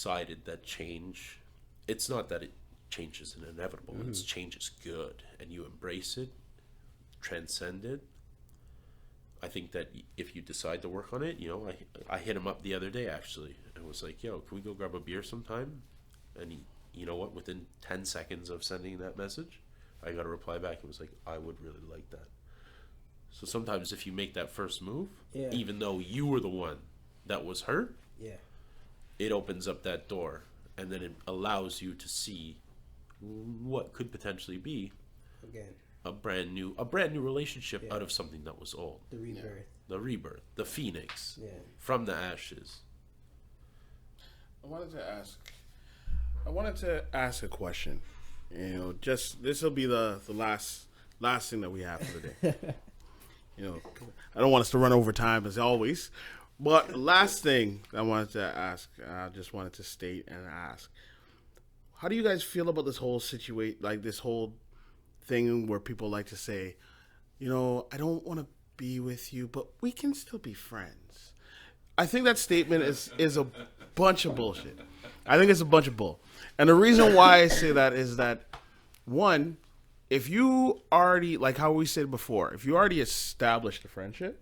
decided that change, it's not that change is inevitable, it's change is good, and you embrace it, transcend it. I think that if you decide to work on it, I hit him up the other day actually, and was like, yo, can we go grab a beer sometime? And you know what, within 10 seconds of sending that message, I got a reply back and was like, I would really like that. So sometimes if you make that first move, even though you were the one that was hurt, it opens up that door, and then it allows you to see what could potentially be a brand new relationship out of something that was old. The rebirth, the phoenix from the ashes. I wanted to ask a question. Just this will be the last thing that we have for the day. I don't want us to run over time as always. But last thing I wanted to ask, I just wanted to state and ask, how do you guys feel about this whole situation, like this whole thing where people like to say, I don't want to be with you, but we can still be friends? I think that statement is a bunch of bullshit. I think it's a bunch of bull. And the reason why I say that is that, one, if you already, like how we said before, if you already established a friendship,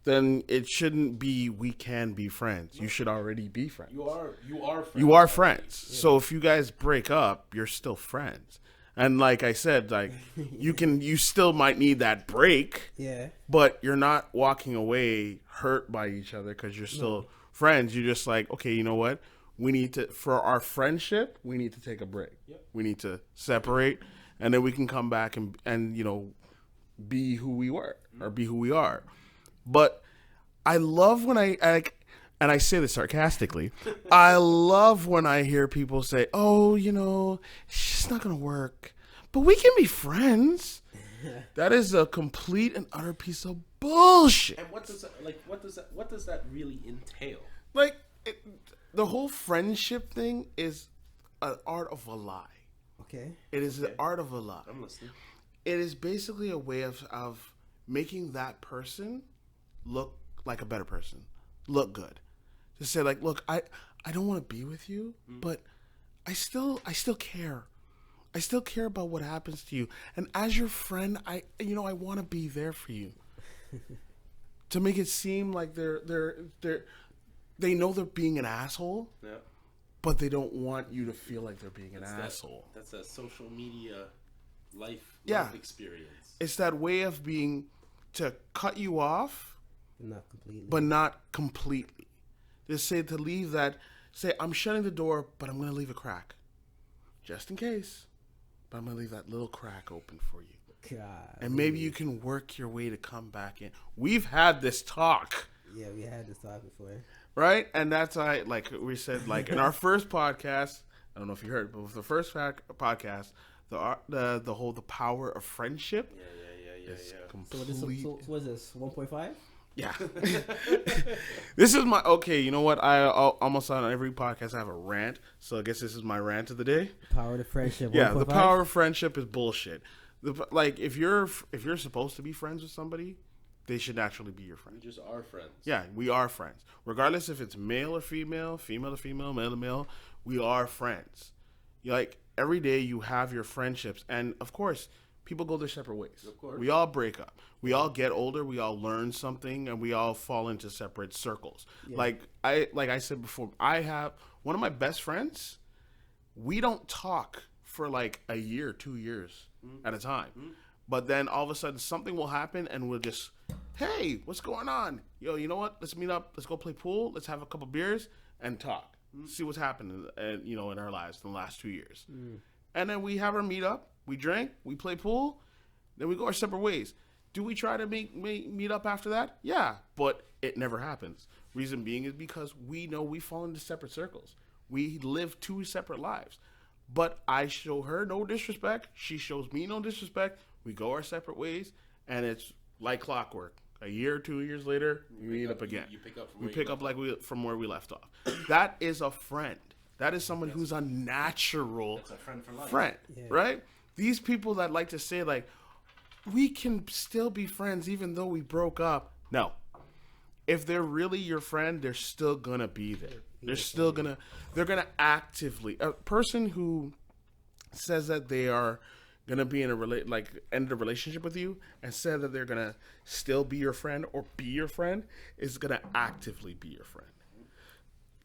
then it shouldn't be we can be friends. You should already be friends. You are friends. You are friends. Yeah. So if you guys break up, you're still friends. And like I said, like you still might need that break. Yeah. But you're not walking away hurt by each other because you're still friends. You're just like, okay, you know what? We need to, for our friendship, we need to take a break. Yep. We need to separate, and then we can come back and be who we were or be who we are. But I love when I and I say this sarcastically, I love when I hear people say, oh, it's just not going to work, but we can be friends. That is a complete and utter piece of bullshit. And what does that really entail? Like, the whole friendship thing is an art of a lie. Okay. It is the art of a lie. I'm listening. It is basically a way of making that person look like a better person, look good. To say like, look, I don't want to be with you, but I still care. I still care about what happens to you. And as your friend, I want to be there for you. To make it seem like they know they're being an asshole, but they don't want you to feel like they're being an asshole. That's a social media life experience. It's that way of being to cut you off, but not completely. Just say I'm shutting the door, but I'm going to leave a crack. Just in case. But I'm going to leave that little crack open for you. God. And maybe you can work your way to come back in. We've had this talk. Yeah, we had this talk before. Right? And that's like we said, like in our first podcast, I don't know if you heard, but with the first podcast, the power of friendship. Yeah. Complete. So what is this? 1.5? Yeah. This is my you know what? I almost on every podcast I have a rant, so I guess this is my rant of the day. Power of friendship. Yeah, 1.5? The power of friendship is bullshit. Like if you're supposed to be friends with somebody, they should naturally be your friend. We just are friends. Yeah, we are friends. Regardless if it's male or female, female to female, male to male, we are friends. Like every day you have your friendships, and of course, people go their separate ways. Of course. We all break up. We all get older. We all learn something, and we all fall into separate circles. Yeah. Like I said before, I have one of my best friends. We don't talk for like a year, 2 years at a time. But then all of a sudden something will happen, and we'll just, hey, what's going on? Yo, you know what? Let's meet up. Let's go play pool. Let's have a couple beers and talk. See what's happened, in our lives in the last 2 years. And then we have our meet up. We drink, we play pool, then we go our separate ways. Do we try to meet up after that? Yeah, but it never happens. Reason being is because we know we fall into separate circles. We live 2 separate lives. But I show her no disrespect. She shows me no disrespect. We go our separate ways, and it's like clockwork. A year, 2 years later, we meet up again. We pick up from where we left off. That is a friend. That is someone who's a natural That's a friend for life. Friend, right? These people that like to say, like, we can still be friends even though we broke up. No. If they're really your friend, they're still going to be there. they're gonna actively, a person who says that they are gonna be in end a relationship with you and said that they're gonna still be your friend or be your friend is gonna actively be your friend.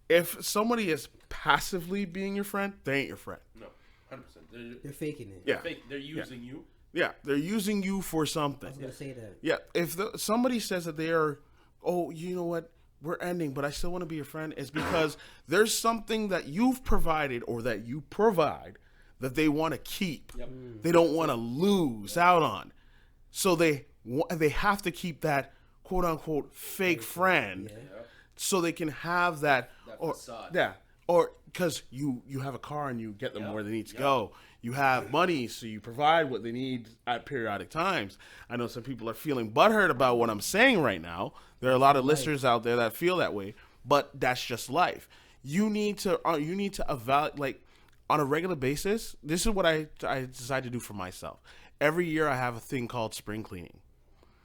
If somebody is passively being your friend, they ain't your friend. No, 100%. They're faking it. Yeah. They're using you. Yeah, they're using you for something. I was gonna say that. Yeah, if somebody says that they are, oh, you know what, we're ending, but I still want to be your friend, it's because there's something that you've provided or that you provide that they want to keep. Yep. They don't want to lose out on. So they have to keep that quote unquote fake friend so they can have that facade. Yeah. Or because you have a car and you get them where they need to go. You have money, so you provide what they need at periodic times. I know some people are feeling butthurt about what I'm saying right now. There are a lot of listeners out there that feel that way, but that's just life. You need to evaluate, like, on a regular basis. This is what I decide to do for myself. Every year I have a thing called spring cleaning.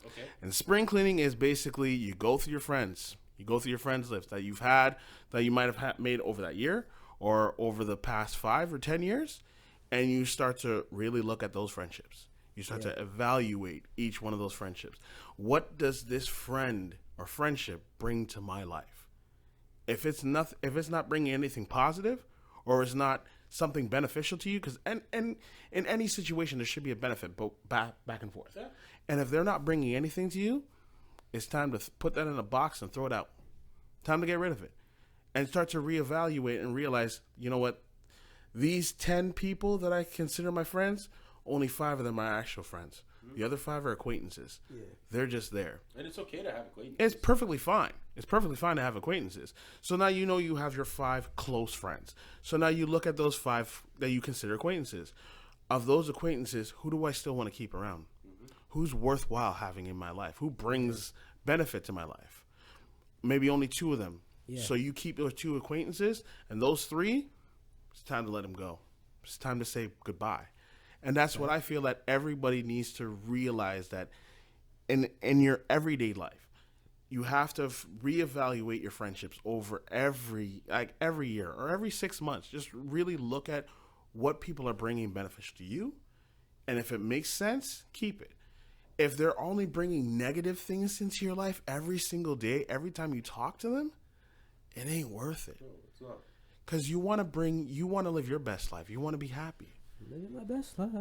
Okay. And spring cleaning is basically you go through your friends. You go through your friends list that you've had, that you might have made over that year or over the past 5 or 10 years, and you start to really look at those friendships. You start to evaluate each one of those friendships. What does this friend or friendship bring to my life? If it's not bringing anything positive, or it's not something beneficial to you, because and in any situation there should be a benefit, both back and forth. Yeah. And if they're not bringing anything to you, it's time to put that in a box and throw it out. Time to get rid of it. And start to reevaluate and realize, you know what? These 10 people that I consider my friends, only 5 of them are actual friends. The other 5 are acquaintances. Yeah. They're just there. And it's okay to have acquaintances. It's perfectly fine. It's perfectly fine to have acquaintances. So now you know you have your 5 close friends. So now you look at those 5 that you consider acquaintances. Of those acquaintances, who do I still want to keep around? Who's worthwhile having in my life? Who brings benefit to my life? Maybe only 2 of them. Yeah. So you keep those 2 acquaintances, and those 3, it's time to let them go. It's time to say goodbye. And that's what I feel that everybody needs to realize, that in your everyday life, you have to reevaluate your friendships over every year or every 6 months. Just really look at what people are bringing beneficial to you. And if it makes sense, keep it. If they're only bringing negative things into your life every single day, every time you talk to them, it ain't worth it. No, it's not. Because you want to live your best life. You want to be happy. Living my best life.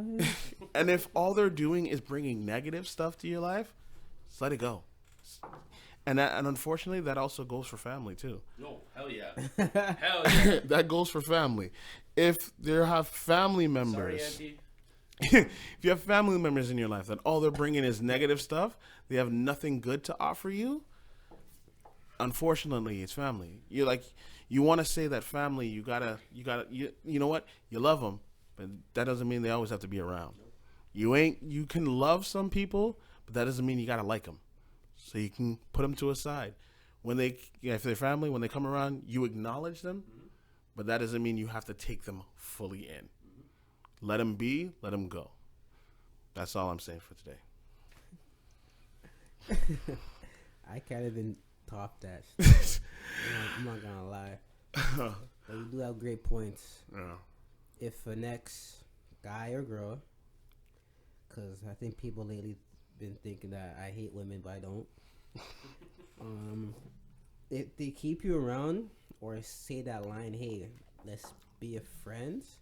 And if all they're doing is bringing negative stuff to your life, just let it go. And unfortunately, that also goes for family too. No, hell yeah. Hell yeah. That goes for family. If there have family members... Sorry, Auntie. If you have family members in your life that all they're bringing is negative stuff, they have nothing good to offer you, unfortunately, it's family. You want to say that family, you know what? You love them, but that doesn't mean they always have to be around. You can love some people, but that doesn't mean you got to like them. So you can put them to a side. If they're family, when they come around, you acknowledge them, but that doesn't mean you have to take them fully in. Let them be, let them go. That's all I'm saying for today. I can't even top that. I'm not gonna lie. But you do have great points. Yeah. If an ex guy or girl, because I think people lately been thinking that I hate women, but I don't. If they keep you around or say that line, hey, let's be a friends,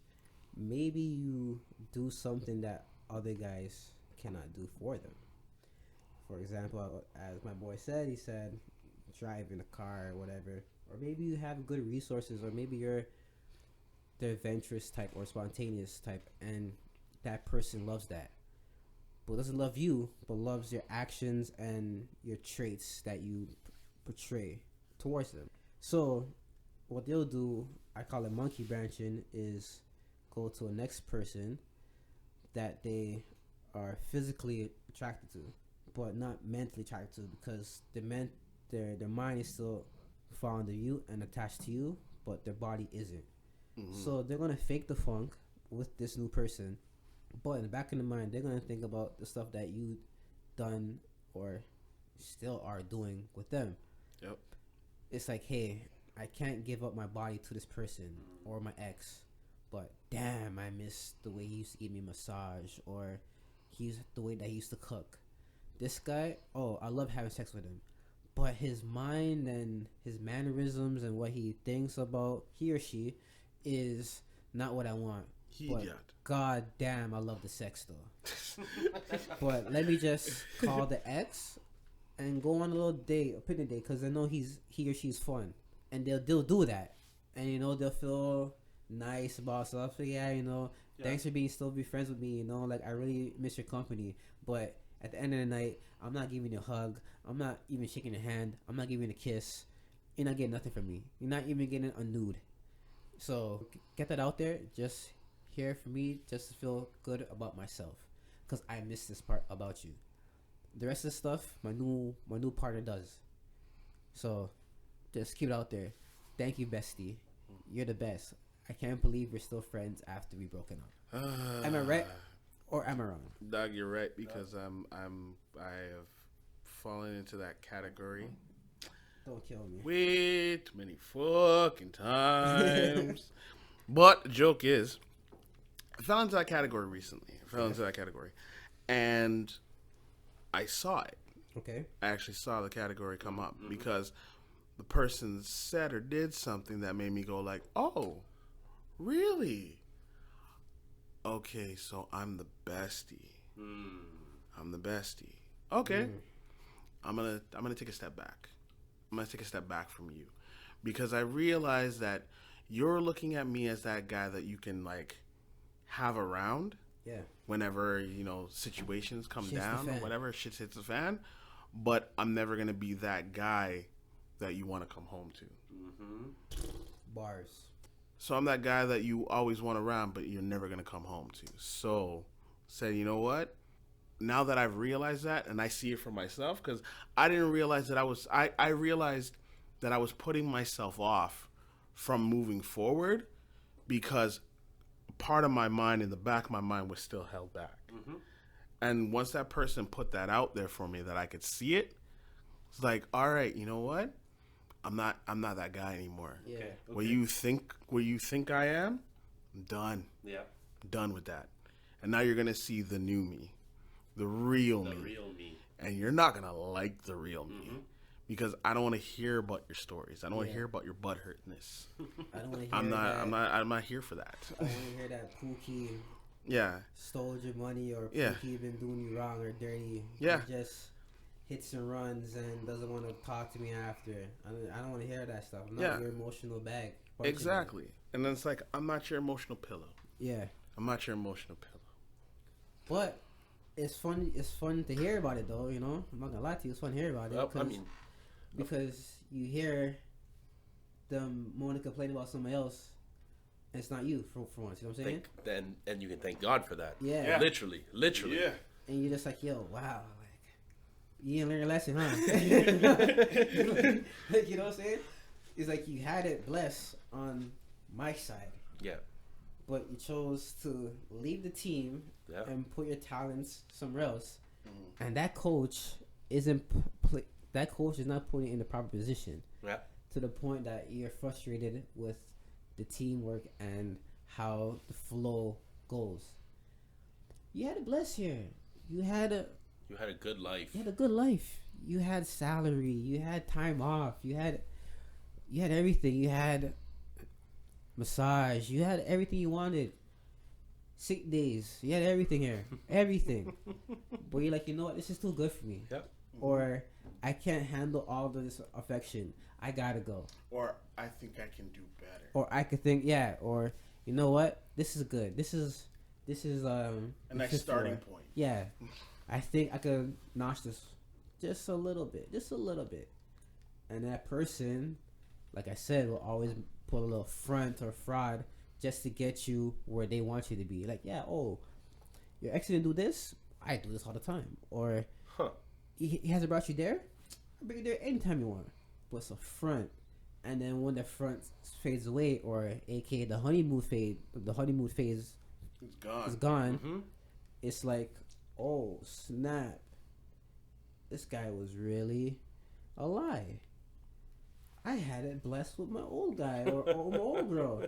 maybe you do something that other guys cannot do for them. For example, as my boy said, he said driving a car or whatever, or maybe you have good resources, or maybe you're the adventurous type or spontaneous type, and that person loves that, but doesn't love you, but loves your actions and your traits that you portray towards them. So what they'll do, I call it monkey branching, is go to a next person that they are physically attracted to, but not mentally attracted to, because their mind is still fond of you and attached to you, but their body isn't. Mm-hmm. So they're gonna fake the funk with this new person, but in the back of their mind, they're gonna think about the stuff that you done or still are doing with them. Yep. It's like, hey, I can't give up my body to this person or my ex, but damn, I miss the way he used to give me massage or the way that he used to cook. This guy, oh, I love having sex with him, but his mind and his mannerisms and what he thinks about he or she is not what I want. But god damn, I love the sex though. But let me just call the ex and go on a little date, a picnic date, because I know he or she's fun, and they'll do that, and they'll feel nice about stuff. So yeah, thanks for still be friends with me. Like I really miss your company, but at the end of the night, I'm not giving you a hug. I'm not even shaking your hand. I'm not giving you a kiss. You're not getting nothing from me. You're not even getting a nude. So get that out there. Just here for me, just to feel good about myself, because I miss this part about you. The rest of the stuff, my new partner does. So just keep it out there. Thank you, bestie. You're the best. I can't believe we're still friends after we broken up. Am I right or am I wrong? Doug, you're right, because I have fallen into that category. Don't kill me. Way too many fucking times. But the joke is, I fell into that category recently. And I saw it. Okay. I actually saw the category come up because the person said or did something that made me go like, oh, really? Okay, so I'm the bestie. I'm the bestie. Okay. I'm gonna take a step back. I'm gonna take a step back from you, because I realize that you're looking at me as that guy that you can like have around. Yeah. Whenever situations come down or whatever, shit hits the fan. But I'm never gonna be that guy that you want to come home to. Bars. So I'm that guy that you always want around, but you're never gonna come home to. So, said, you know what? Now that I've realized that, and I see it for myself, because I didn't realize that I realized that I was putting myself off from moving forward, because part of my mind, in the back of my mind, was still held back. And once that person put that out there for me, that I could see it, it's like, all right, you know what? I'm not that guy anymore. Yeah. Okay. Where you think I am, I'm done. Yeah. I'm done with that. And now you're gonna see the new me, the real me. And you're not gonna like the real me. Because I don't want to hear about your stories. I don't want to hear about your butthurtness. I don't want to hear I'm not here for that. I don't want to hear that Pookie stole your money, or Pookie been doing you wrong or dirty. Yeah. He just hits and runs and doesn't want to talk to me after. I don't want to hear that stuff. I'm not your emotional bag. Exactly. And then it's like, I'm not your emotional pillow. Yeah. I'm not your emotional pillow. But it's fun. It's fun to hear about it, though. I'm not gonna lie to you. It's fun to hear about it. Because you hear them more to complain about somebody else, and it's not you for once. You know what I'm saying? And you can thank God for that. Yeah. Literally. Yeah. And you're just like, yo, wow, like you didn't learn your lesson, huh? Like, you know what I'm saying? It's like you had it blessed on my side. Yeah. But you chose to leave the team and put your talents somewhere else, and that coach isn't. That coach is not putting you in the proper position. Yeah. To the point that you're frustrated with the teamwork and how the flow goes. You had it blessed here. You had a good life. You had a good life. You had salary. You had time off. You had everything. You had massage. You had everything you wanted. Sick days. You had everything here. Everything. But you're like, you know what? This is too good for me. Yep. Or I can't handle all of this affection. I gotta go. Or I think I can do better. Or I could think, or you know what? This is good. This is a nice starting point. Yeah, I think I could notch this just a little bit, and that person, like I said, will always put a little front or fraud just to get you where they want you to be. Like, your ex didn't do this. I do this all the time. Or he hasn't brought you there. I'll bring you there anytime you want. But it's a front. And then when the front fades away, or aka the honeymoon phase is gone. It's like, oh snap, this guy was really a lie. I had it blessed with my old guy or my old girl.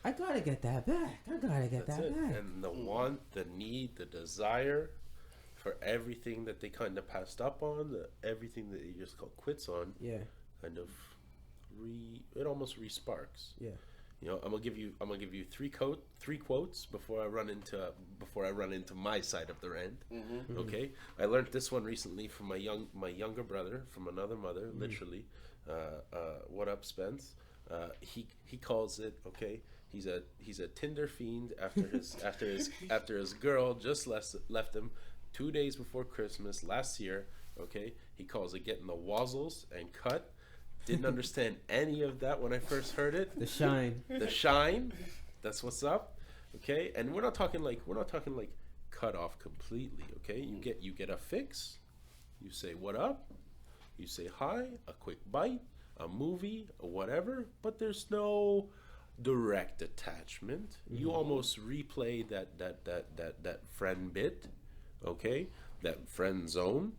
I gotta get that back. I gotta get That's that it. back. And the want, the need, the desire for everything that they kind of passed up on, everything that they just called quits on, Yeah, kind of it almost re-sparks. yeah. You know, I'm gonna give you three quotes before I run into my side of the rant. Okay, I learned this one recently from my younger brother from another mother. Literally, what up, Spence? He calls it, okay. He's a Tinder fiend after his girl just left him 2 days before Christmas last year. Okay, he calls it getting the wazzles and cut. Didn't understand any of that when I first heard it. The shine. The shine, that's what's up. Okay, and we're not talking like cut off completely. Okay, you get a fix. You say what up. You say hi. A quick bite. A movie. Or whatever. But there's no direct attachment. You almost replay that friend bit. Okay, that friend zone.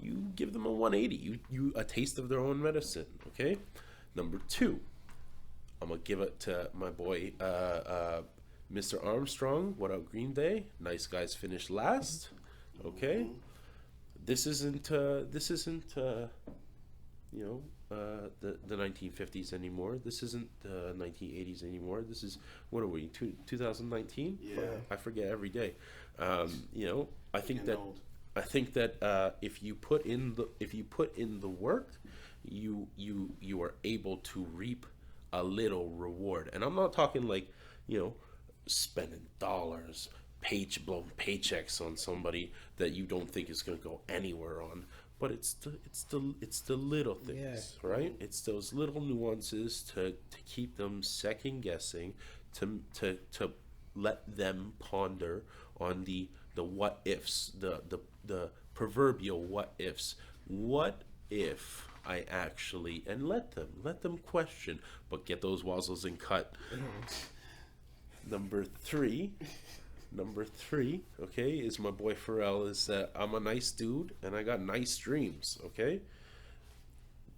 You give them a 180. You a taste of their own medicine. Okay. Number 2, I'm gonna give it to my boy, Mr. Armstrong. What up, Green Day? Nice guys finish last. Okay. This isn't the 1950s anymore. This isn't the 1980s anymore. This is, what are we, 2019? Yeah. I forget every day. You know, I think Getting that. old. I think that if you put in the work, you are able to reap a little reward. And I'm not talking like, spending dollars, blown paychecks on somebody that you don't think is going to go anywhere on. But it's the little things, right? It's those little nuances to keep them second guessing, to let them ponder on the what ifs, the proverbial what ifs. What if I actually, and let them question, but get those wazzles and cut. Number three, okay, is my boy Pharrell. Is that I'm a nice dude and I got nice dreams. Okay,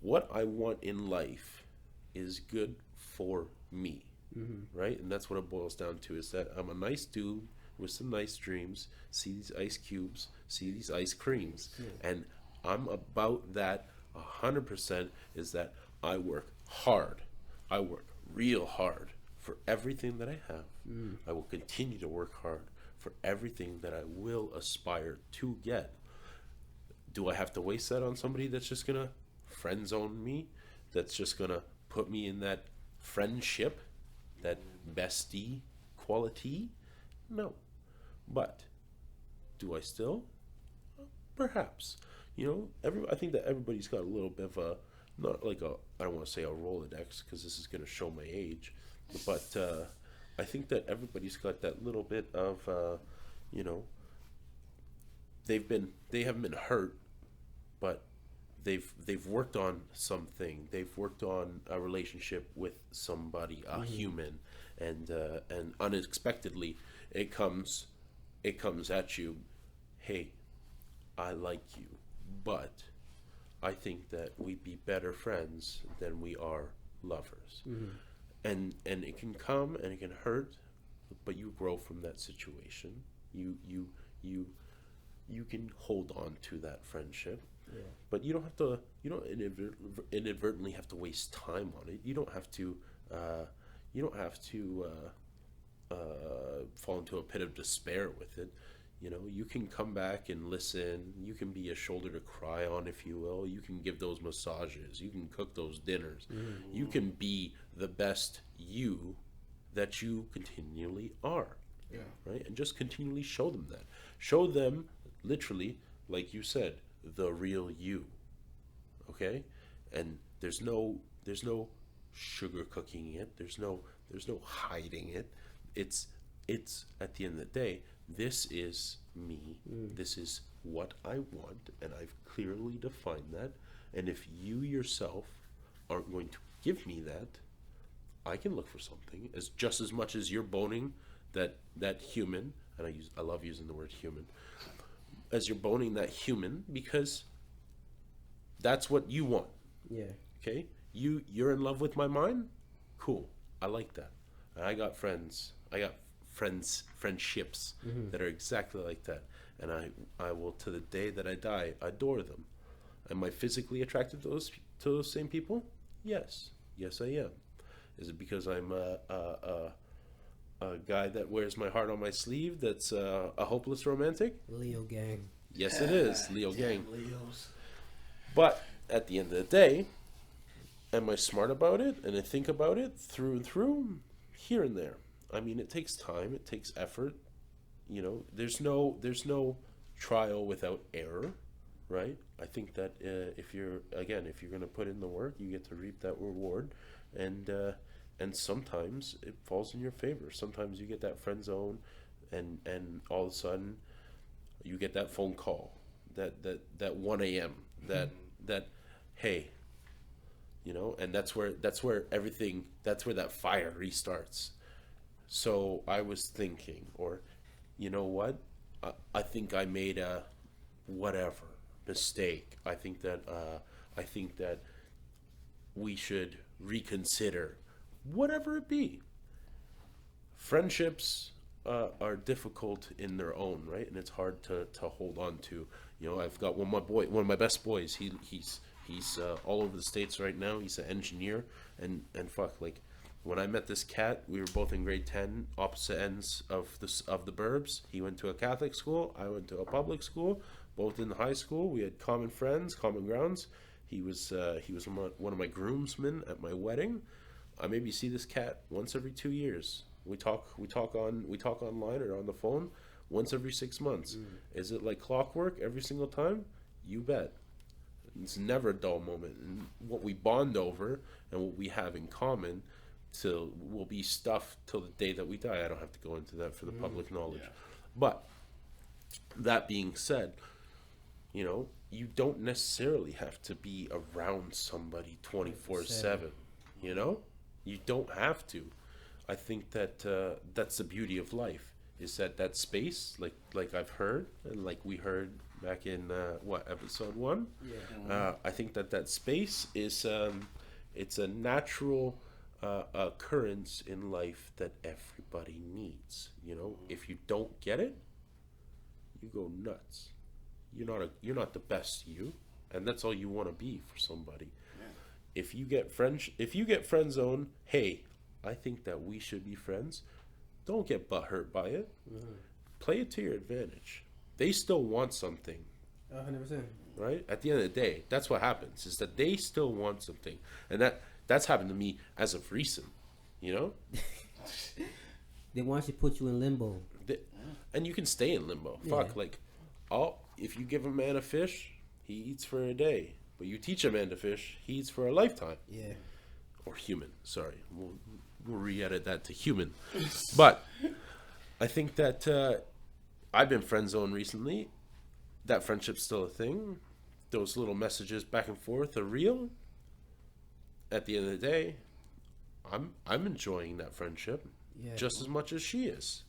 what I want in life is good for me, right? And that's what it boils down to. Is that I'm a nice dude with some nice dreams, see these ice cubes, see these ice creams, and I'm about that 100%. Is that I work hard, I work real hard for everything that I have. I will continue to work hard for everything that I will aspire to get. Do I have to waste that on somebody that's just gonna friend zone me, that's just gonna put me in that friendship, that bestie quality? No. But do I still? Perhaps. I think that everybody's got a little bit of a, not like a, I don't want to say a Rolodex because this is going to show my age, but I think that everybody's got that little bit of, they haven't been hurt, but they've worked on something. They've worked on a relationship with somebody, a human, and unexpectedly it comes at you. Hey, I like you, but I think that we'd be better friends than we are lovers. And it can come and it can hurt, but you grow from that situation. You can hold on to that friendship. But you don't inadvertently have to waste time on it. You don't have to fall into a pit of despair with it. You can come back and listen. You can be a shoulder to cry on, if you will. You can give those massages. You can cook those dinners. You can be the best you that you continually are. Right? And just continually show them that. Show them, literally, like you said, the real you. Okay? And there's no sugar cooking it. There's no hiding it. It's at the end of the day, this is me. This is what I want, and I've clearly defined that. And if you yourself aren't going to give me that, I can look for something as just as much as you're boning that human. And I love using the word human, as you're boning that human, because that's what you want. Yeah. Okay, you're in love with my mind? Cool. I like that. And I got friends. I got friendships that are exactly like that. And I will, to the day that I die, adore them. Am I physically attracted to those same people? Yes. Yes, I am. Is it because I'm a guy that wears my heart on my sleeve that's a hopeless romantic? Leo gang. Yes, it is. Leo gang. Leos. But at the end of the day, am I smart about it and I think about it through and through? Here and there. I mean, it takes time. It takes effort. You know, there's no trial without error, right? I think that if you're going to put in the work, you get to reap that reward, and sometimes it falls in your favor. Sometimes you get that friend zone, and all of a sudden, you get that phone call, that 1 a.m. that hey, you know, and that's where everything, that's where that fire restarts. So I was thinking, or you know what, I think I made a whatever mistake. I think that we should reconsider whatever it be. Friendships are difficult in their own right, and it's hard to hold on to. You know, I've got one of my best boys. He's all over the States right now. He's an engineer, and fuck, like, when I met this cat, we were both in grade 10, opposite ends of the burbs. He went to a Catholic school, I went to a public school, both in high school. We had common friends, common grounds. He was one of my groomsmen at my wedding. I maybe see this cat once every 2 years. We talk online or on the phone once every 6 months. Is it like clockwork every single time? You bet. It's never a dull moment. And what we bond over and what we have in common will be stuff till the day that we die. I don't have to go into that for the public knowledge. Yeah. But that being said, you know, you don't necessarily have to be around somebody 24/7. You know, you don't have to. I think that that's the beauty of life, is that space, like I've heard, and like we heard back in episode 1. Yeah. I think that space is it's a natural occurrence in life that everybody needs. You know, if you don't get it, you go nuts. You're not the best you, and that's all you want to be for somebody. Yeah. If you get friend zone, hey, I think that we should be friends. Don't get butthurt by it. Play it to your advantage. They still want something, 100%. right? At the end of the day, that's what happens, is that they still want something, and that's happened to me as of recent. You know, They want to put you in limbo. and you can stay in limbo. Yeah. Fuck, like, if you give a man a fish, he eats for a day. But you teach a man to fish, he eats for a lifetime. Yeah. Or human, sorry. We'll re-edit that to human. But I think that I've been friend zoned recently. That friendship's still a thing. Those little messages back and forth are real. At the end of the day, I'm enjoying that friendship just as much as she is.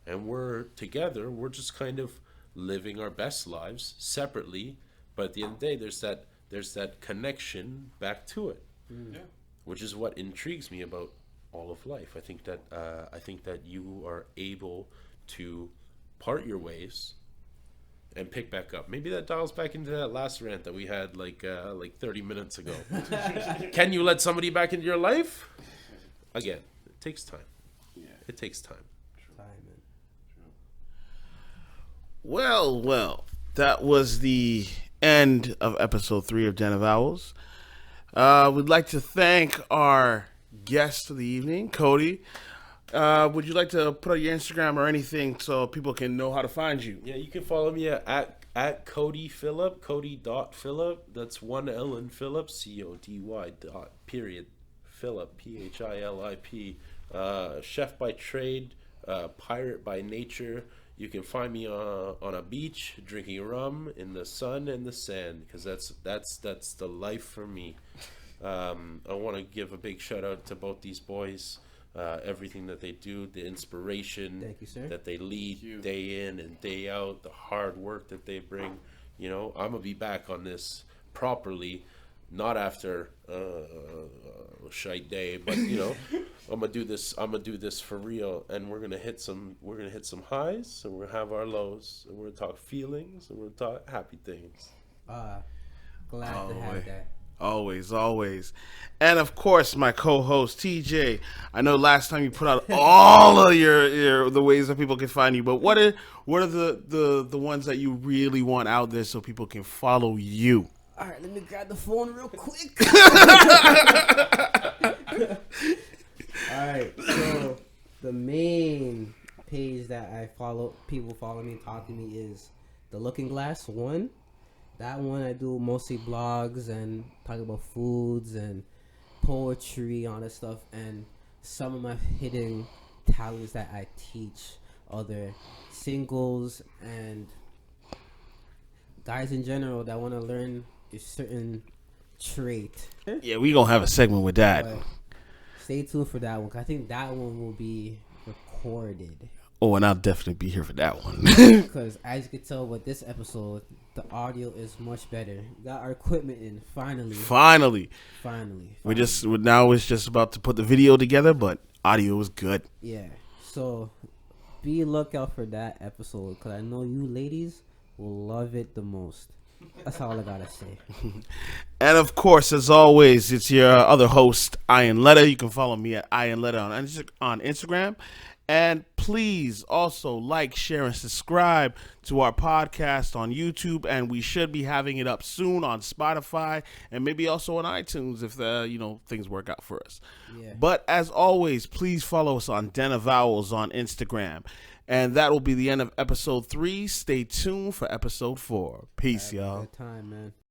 And we're together, we're just kind of living our best lives separately, but at the end of the day, there's that connection back to it. Yeah. Which is what intrigues me about all of life. I think that you are able to part your ways and pick back up. Maybe that dials back into that last rant that we had like 30 minutes ago. Can you let somebody back into your life? Again, it takes time. Yeah. It takes time. Time, man. Well, that was the end of episode 3 of Den of Owls. We'd like to thank our guest of the evening, Cody. Would you like to put out your Instagram or anything so people can know how to find you? Yeah, you can follow me at Cody Phillip, Cody.Phillip. That's 1 L in Phillip, CODY. Phillip, PHILIP. Chef by trade, pirate by nature. You can find me on a beach drinking rum in the sun and the sand, because that's the life for me. I want to give a big shout out to both these boys. Everything that they do, the inspiration Thank you, sir. that they lead day in and day out, the hard work that they bring. You know, I'm gonna be back on this properly not after a shite day, but I'm gonna do this. I'm gonna do this for real, and we're gonna hit some highs, and we're gonna have our lows, and we're gonna talk feelings, and we're gonna talk happy things. Glad to have that. Always, always. And of course, my co-host TJ. I know last time you put out all of your the ways that people can find you, but what are the ones that you really want out there so people can follow you? All right, let me grab the phone real quick. All right, so the main page that people follow me, talk to me is the Looking Glass one. That one I do mostly blogs and talk about foods and poetry, all that stuff, and some of my hidden talents that I teach other singles and guys in general that want to learn a certain trait. Yeah, we gonna have a segment with that. But stay tuned for that one, 'cause I think that one will be recorded. Oh, and I'll definitely be here for that one. Because as you can tell with this episode, the audio is much better. We got our equipment in finally. Now it's just about to put the video together, but audio is good. Yeah. So be lookout for that episode, because I know you ladies will love it the most. That's all I gotta say. And of course, as always, it's your other host, Ian Letta. You can follow me at Ian Letta on Instagram. And please also like, share, and subscribe to our podcast on YouTube. And we should be having it up soon on Spotify and maybe also on iTunes if things work out for us. Yeah. But as always, please follow us on Den of Vowels on Instagram. And that will be the end of episode 3. Stay tuned for episode 4. Peace, y'all. Good time, man.